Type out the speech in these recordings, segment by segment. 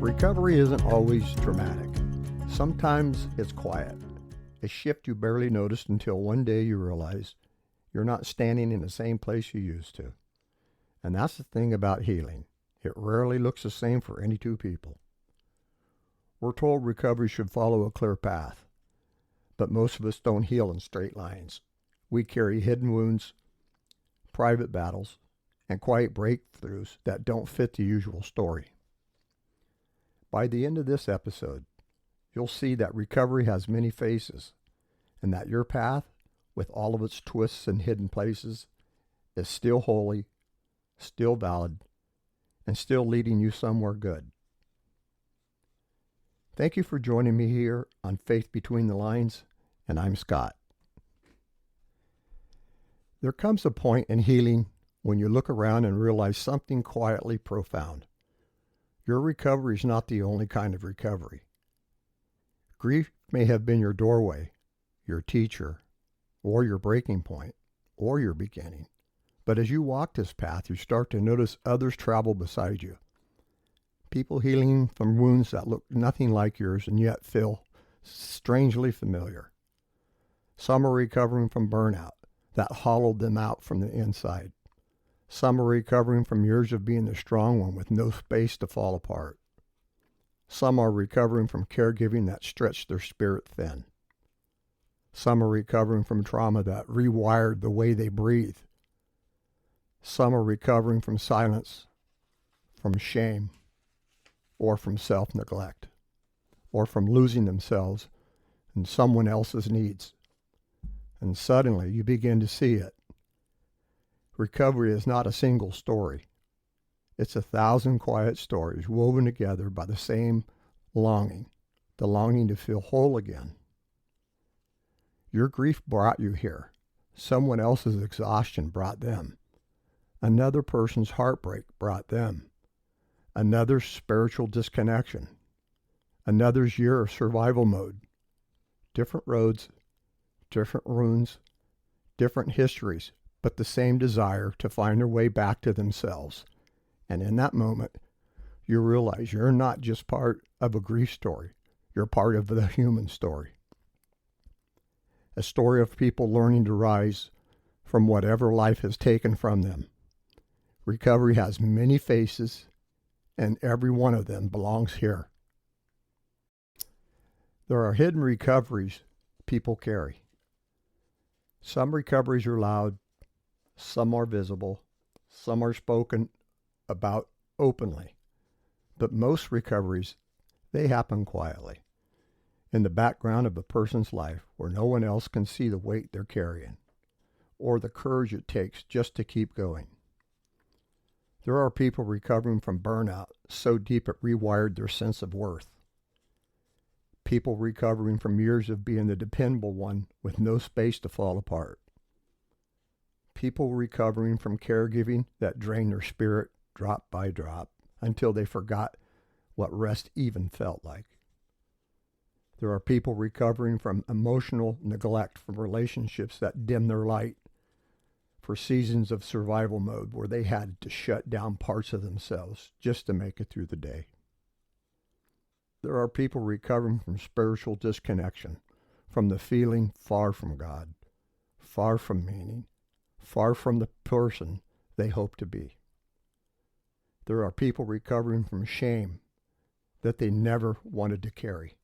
Recovery isn't always dramatic. Sometimes it's quiet, a shift you barely noticed until one day you realize you're not standing in the same place you used to. And that's the thing about healing. It rarely looks the same for any two people. We're told recovery should follow a clear path, but most of us don't heal in straight lines. We carry hidden wounds, private battles, and quiet breakthroughs that don't fit the usual story. By the end of this episode, you'll see that recovery has many faces, and that your path, with all of its twists and hidden places, is still holy, still valid, and still leading you somewhere good. Thank you for joining me here on Faith Between the Lines, and I'm Scott. There comes a point in healing when you look around and realize something quietly profound. Your recovery is not the only kind of recovery. Grief may have been your doorway, your teacher, or your breaking point, or your beginning. But as you walk this path, you start to notice others travel beside you. People healing from wounds that look nothing like yours and yet feel strangely familiar. Some are recovering from burnout that hollowed them out from the inside. Some are recovering from years of being the strong one with no space to fall apart. Some are recovering from caregiving that stretched their spirit thin. Some are recovering from trauma that rewired the way they breathe. Some are recovering from silence, from shame, or from self-neglect, or from losing themselves in someone else's needs. And suddenly you begin to see it. Recovery is not a single story. It's 1,000 quiet stories woven together by the same longing, the longing to feel whole again. Your grief brought you here. Someone else's exhaustion brought them. Another person's heartbreak brought them. Another's spiritual disconnection. Another's year of survival mode. Different roads, different wounds, different histories, but the same desire to find their way back to themselves. And in that moment, you realize you're not just part of a grief story. You're part of the human story. A story of people learning to rise from whatever life has taken from them. Recovery has many faces, and every one of them belongs here. There are hidden recoveries people carry. Some recoveries are loud, some are visible, some are spoken about openly. But most recoveries, they happen quietly, in the background of a person's life where no one else can see the weight they're carrying, or the courage it takes just to keep going. There are people recovering from burnout so deep it rewired their sense of worth. People recovering from years of being the dependable one with no space to fall apart. People recovering from caregiving that drained their spirit drop by drop until they forgot what rest even felt like. There are people recovering from emotional neglect from relationships that dim their light, for seasons of survival mode where they had to shut down parts of themselves just to make it through the day. There are people recovering from spiritual disconnection, from the feeling far from God, far from meaning, far from the person they hope to be. There are people recovering from shame that they never wanted to carry.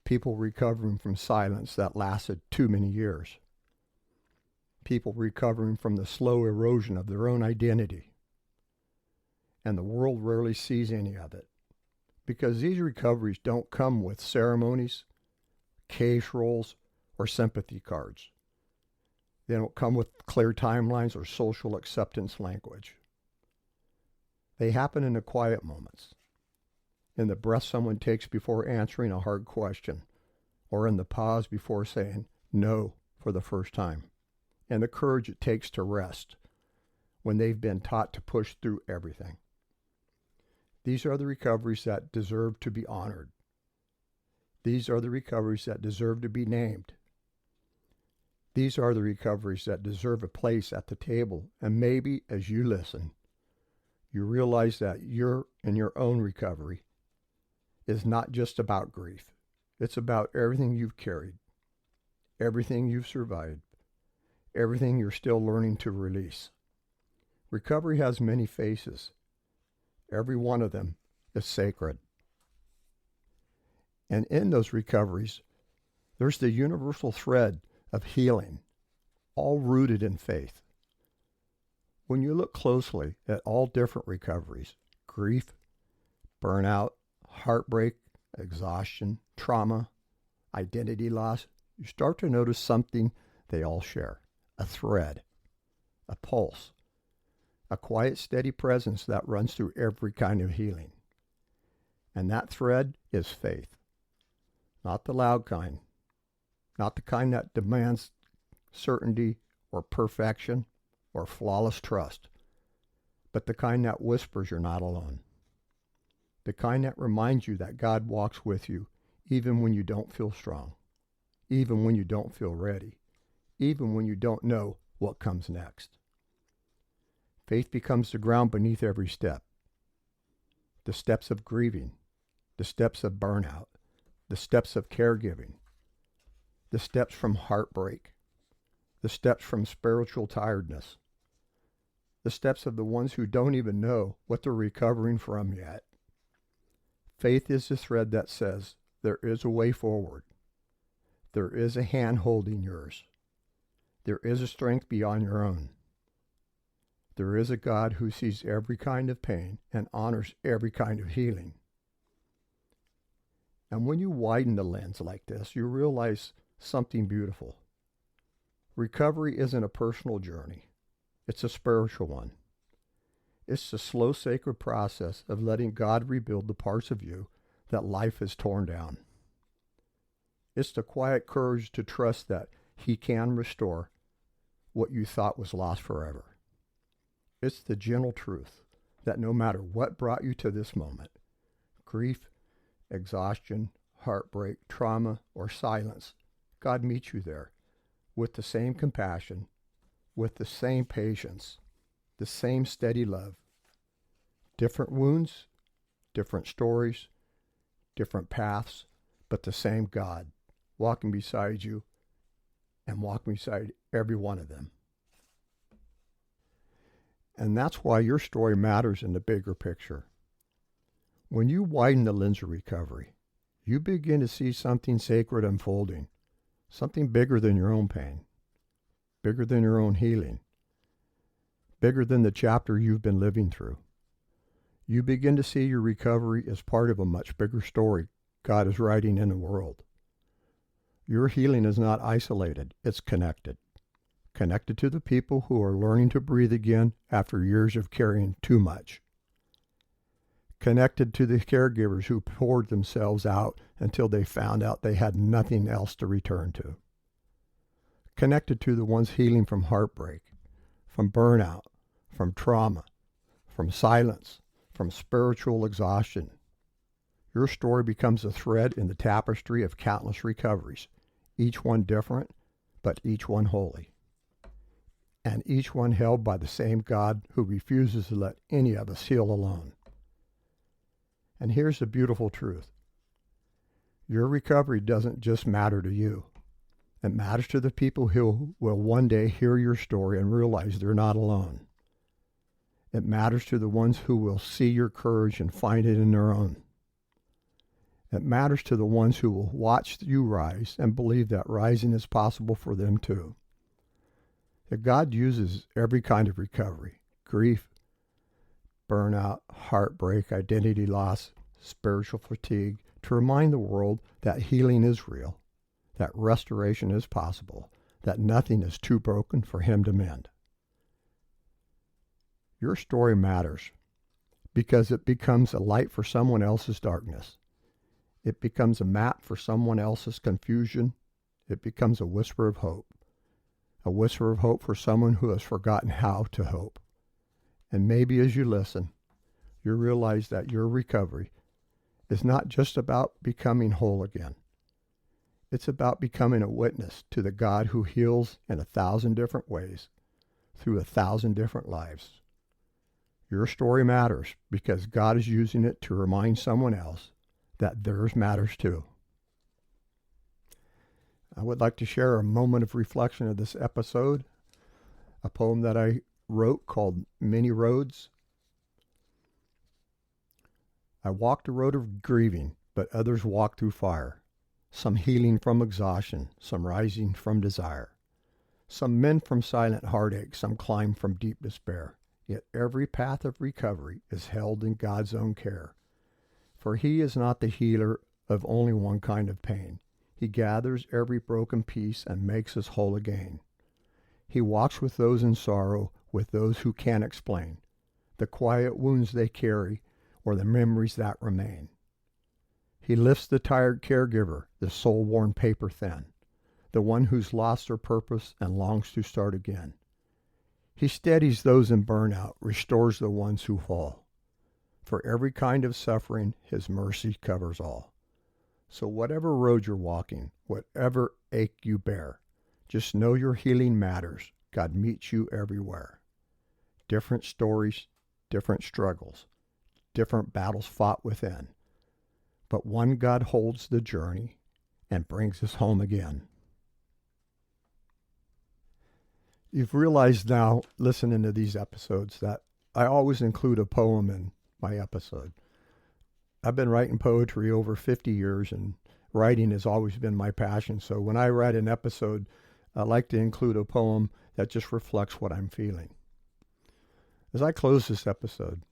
People recovering from silence that lasted too many years. People recovering from the slow erosion of their own identity. And the world rarely sees any of it, because these recoveries don't come with ceremonies, case rolls, or sympathy cards. They don't come with clear timelines or social acceptance language. They happen in the quiet moments, in the breath someone takes before answering a hard question, or in the pause before saying no for the first time, and the courage it takes to rest when they've been taught to push through everything. These are the recoveries that deserve to be honored. These are the recoveries that deserve to be named. These are the recoveries that deserve a place at the table, and maybe as you listen, You realize that you're in your own recovery is not just about grief. It's about everything you've carried, everything you've survived, everything you're still learning to release. Recovery has many faces. Every one of them is sacred. And in those recoveries, there's the universal thread of healing, all rooted in faith. When you look closely at all different recoveries, grief, burnout, heartbreak, exhaustion, trauma, identity loss, you start to notice something they all share: a thread, a pulse, a quiet, steady presence that runs through every kind of healing. And that thread is faith. Not the loud kind, not the kind that demands certainty or perfection or flawless trust, but the kind that whispers you're not alone. The kind that reminds you that God walks with you even when you don't feel strong, even when you don't feel ready, even when you don't know what comes next. Faith becomes the ground beneath every step. The steps of grieving, the steps of burnout, the steps of caregiving, the steps from heartbreak, the steps from spiritual tiredness, the steps of the ones who don't even know what they're recovering from yet. Faith is the thread that says there is a way forward. There is a hand holding yours. There is a strength beyond your own. There is a God who sees every kind of pain and honors every kind of healing. And when you widen the lens like this, you realize something beautiful. Recovery isn't a personal journey. It's a spiritual one. It's the slow, sacred process of letting God rebuild the parts of you that life has torn down. It's the quiet courage to trust that He can restore what you thought was lost forever. It's the gentle truth that no matter what brought you to this moment, grief, exhaustion, heartbreak, trauma, or silence, God meets you there with the same compassion, with the same patience, the same steady love. Different wounds, different stories, different paths, but the same God walking beside you and walking beside every one of them. And that's why your story matters in the bigger picture. When you widen the lens of recovery, you begin to see something sacred unfolding, something bigger than your own pain, bigger than your own healing, bigger than the chapter you've been living through. You begin to see your recovery as part of a much bigger story God is writing in the world. Your healing is not isolated, it's connected. Connected to the people who are learning to breathe again after years of carrying too much. Connected to the caregivers who poured themselves out until they found out they had nothing else to return to. Connected to the ones healing from heartbreak, from burnout, from trauma, from silence, from spiritual exhaustion. Your story becomes a thread in the tapestry of countless recoveries, each one different, but each one holy. And each one held by the same God who refuses to let any of us heal alone. And here's the beautiful truth. Your recovery doesn't just matter to you. It matters to the people who will one day hear your story and realize they're not alone. It matters to the ones who will see your courage and find it in their own. It matters to the ones who will watch you rise and believe that rising is possible for them too. That God uses every kind of recovery, grief, burnout, heartbreak, identity loss, spiritual fatigue, to remind the world that healing is real, that restoration is possible, that nothing is too broken for Him to mend. Your story matters because it becomes a light for someone else's darkness. It becomes a map for someone else's confusion. It becomes a whisper of hope. A whisper of hope for someone who has forgotten how to hope. And maybe as you listen, you realize that your recovery is not just about becoming whole again. It's about becoming a witness to the God who heals in 1,000 different ways, through 1,000 different lives. Your story matters because God is using it to remind someone else that theirs matters too. I would like to share a moment of reflection of this episode, a poem that I wrote called Many Roads. I walked a road of grieving, but others walked through fire. Some healing from exhaustion, some rising from desire. Some mend from silent heartache, some climb from deep despair. Yet every path of recovery is held in God's own care. For He is not the healer of only one kind of pain. He gathers every broken piece and makes us whole again. He walks with those in sorrow, with those who can't explain the quiet wounds they carry or the memories that remain. He lifts the tired caregiver, the soul-worn paper thin, the one who's lost their purpose and longs to start again. He steadies those in burnout, restores the ones who fall. For every kind of suffering, His mercy covers all. So whatever road you're walking, whatever ache you bear, just know your healing matters. God meets you everywhere. Different stories, different struggles, different battles fought within. But one God holds the journey and brings us home again. You've realized now, listening to these episodes, that I always include a poem in my episode. I've been writing poetry over 50 years, and writing has always been my passion. So when I write an episode, I like to include a poem that just reflects what I'm feeling. As I close this episode,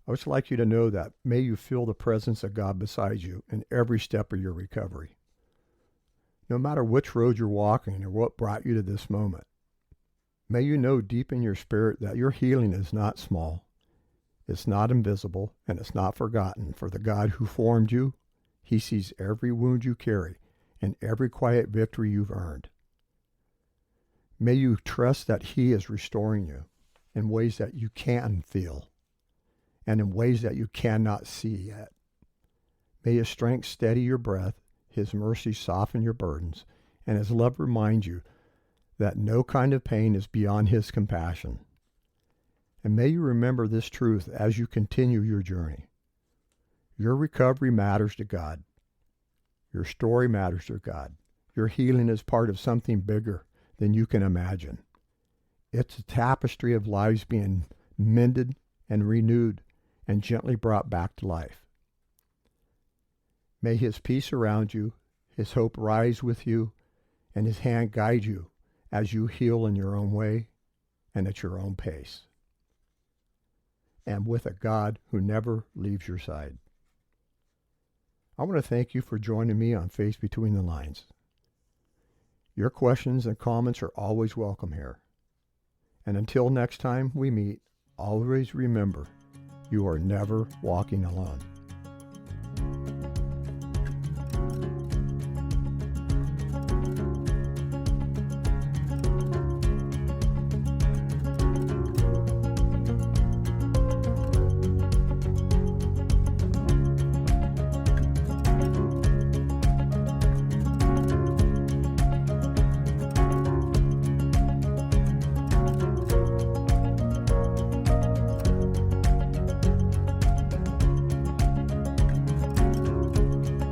I would like you to know that may you feel the presence of God beside you in every step of your recovery. No matter which road you're walking or what brought you to this moment, may you know deep in your spirit that your healing is not small. It's not invisible, and it's not forgotten. For the God who formed you, He sees every wound you carry and every quiet victory you've earned. May you trust that He is restoring you in ways that you can feel and in ways that you cannot see yet. May His strength steady your breath, His mercy soften your burdens, and His love remind you that no kind of pain is beyond His compassion. And may you remember this truth as you continue your journey. Your recovery matters to God. Your story matters to God. Your healing is part of something bigger than you can imagine. It's a tapestry of lives being mended and renewed and gently brought back to life. May His peace surround you, His hope rise with you, and His hand guide you as you heal in your own way and at your own pace. And with a God who never leaves your side. I want to thank you for joining me on Faith Between the Lines. Your questions and comments are always welcome here. And until next time we meet, always remember, you are never walking alone.